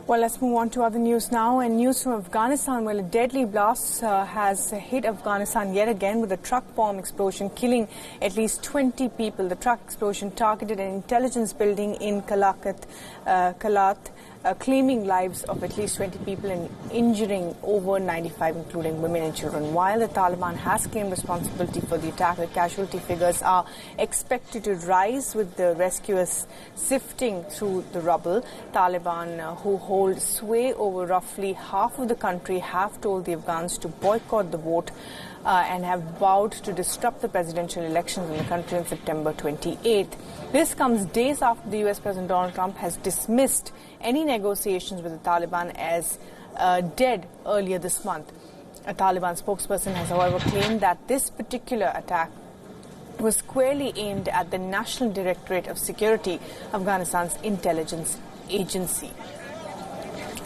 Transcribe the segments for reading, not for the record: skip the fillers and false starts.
Well, let's move on to other news now. And news from Afghanistan, where a deadly blast has hit Afghanistan yet again with a truck bomb explosion, killing at least 20 people. The truck explosion targeted an intelligence building in Kalat, claiming lives of at least 20 people and injuring over 95, including women and children. While the Taliban has claimed responsibility for the attack, the casualty figures are expected to rise with the rescuers sifting through the rubble. Taliban, who hold sway over roughly half of the country, have told the Afghans to boycott the vote and have vowed to disrupt the presidential elections in the country on September 28th. This comes days after the US President Donald Trump has dismissed any negotiations with the Taliban as dead earlier this month. A Taliban spokesperson has, however, claimed that this particular attack was squarely aimed at the National Directorate of Security, Afghanistan's intelligence agency.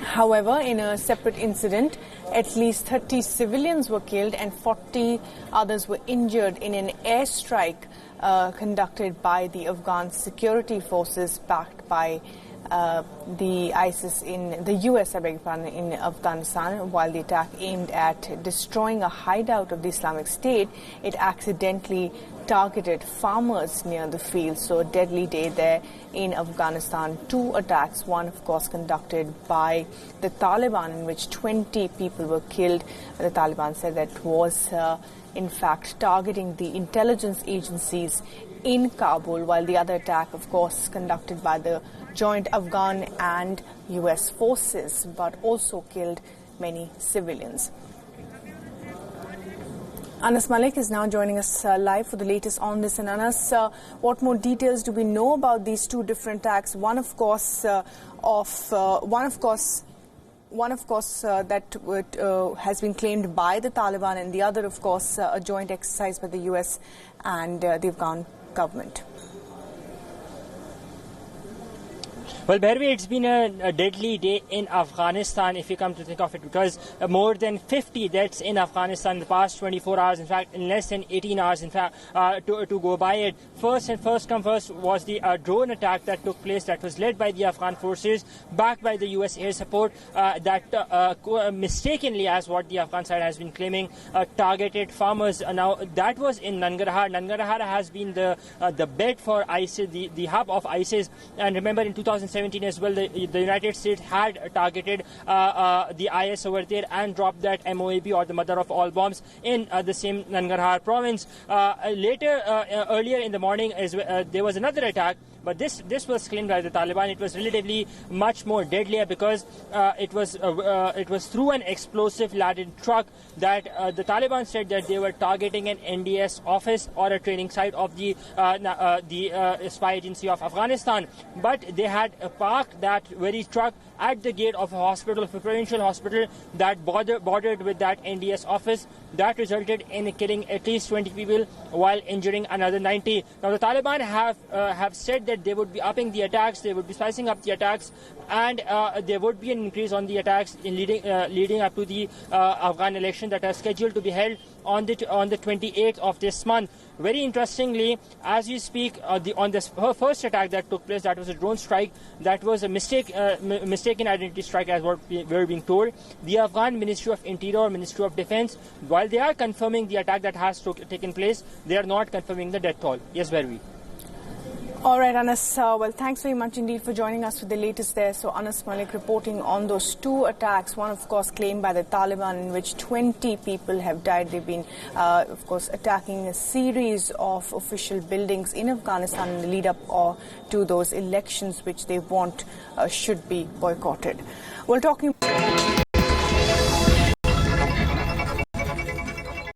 However, in a separate incident, at least 30 civilians were killed and 40 others were injured in an airstrike conducted by the Afghan security forces backed by the ISIS in the US, in Afghanistan. While the attack aimed at destroying a hideout of the Islamic State, it accidentally targeted farmers near the field. So a deadly day there in Afghanistan. Two attacks, one of course conducted by the Taliban, in which 20 people were killed. The Taliban said that was in fact targeting the intelligence agencies in Kabul, while the other attack, of course, conducted by the joint Afghan and US forces, but also killed many civilians. Anas Malik is now joining us live for the latest on this. And Anas, what more details do we know about these two different attacks? One, of course, that has been claimed by the Taliban, and the other, of course, a joint exercise by the US and the Afghan government. Well, Bharvi, it's been a deadly day in Afghanistan, if you come to think of it, because more than 50 deaths in Afghanistan in the past 24 hours, in fact, in less than 18 hours, in fact, to go by it. First come first was the drone attack that took place, that was led by the Afghan forces, backed by the US air support, that mistakenly, as what the Afghan side has been claiming, targeted farmers. Now, that was in Nangarhar. Nangarhar has been the bed for ISIS, the hub of ISIS. And remember, in 2017 as well, the United States had targeted the IS over there and dropped that MOAB, or the mother of all bombs, in the same Nangarhar province. Earlier in the morning, there was another attack. But this was claimed by the Taliban. It was relatively much more deadlier because it was through an explosive-laden truck that the Taliban said that they were targeting an NDS office or a training site of the spy agency of Afghanistan. But they had parked that very truck at the gate of a hospital, of a provincial hospital that bordered with that NDS office. That resulted in killing at least 20 people while injuring another 90. Now, the Taliban have said that they would be upping the attacks, they would be spicing up the attacks, and there would be an increase on the attacks in leading up to the Afghan election that are scheduled to be held on the 28th of this month. Very interestingly, as we speak, on this first attack that took place, that was a drone strike. That was a mistaken identity strike, as what we were being told. The Afghan Ministry of Interior, Ministry of Defense, while they are confirming the attack that has taken place, they are not confirming the death toll. Yes, Bharvi. All right, Anas. Well, thanks very much indeed for joining us with the latest there. So, Anas Malik reporting on those two attacks. One, of course, claimed by the Taliban, in which 20 people have died. They've been, of course, attacking a series of official buildings in Afghanistan in the lead up to those elections, which they want should be boycotted. We're talking.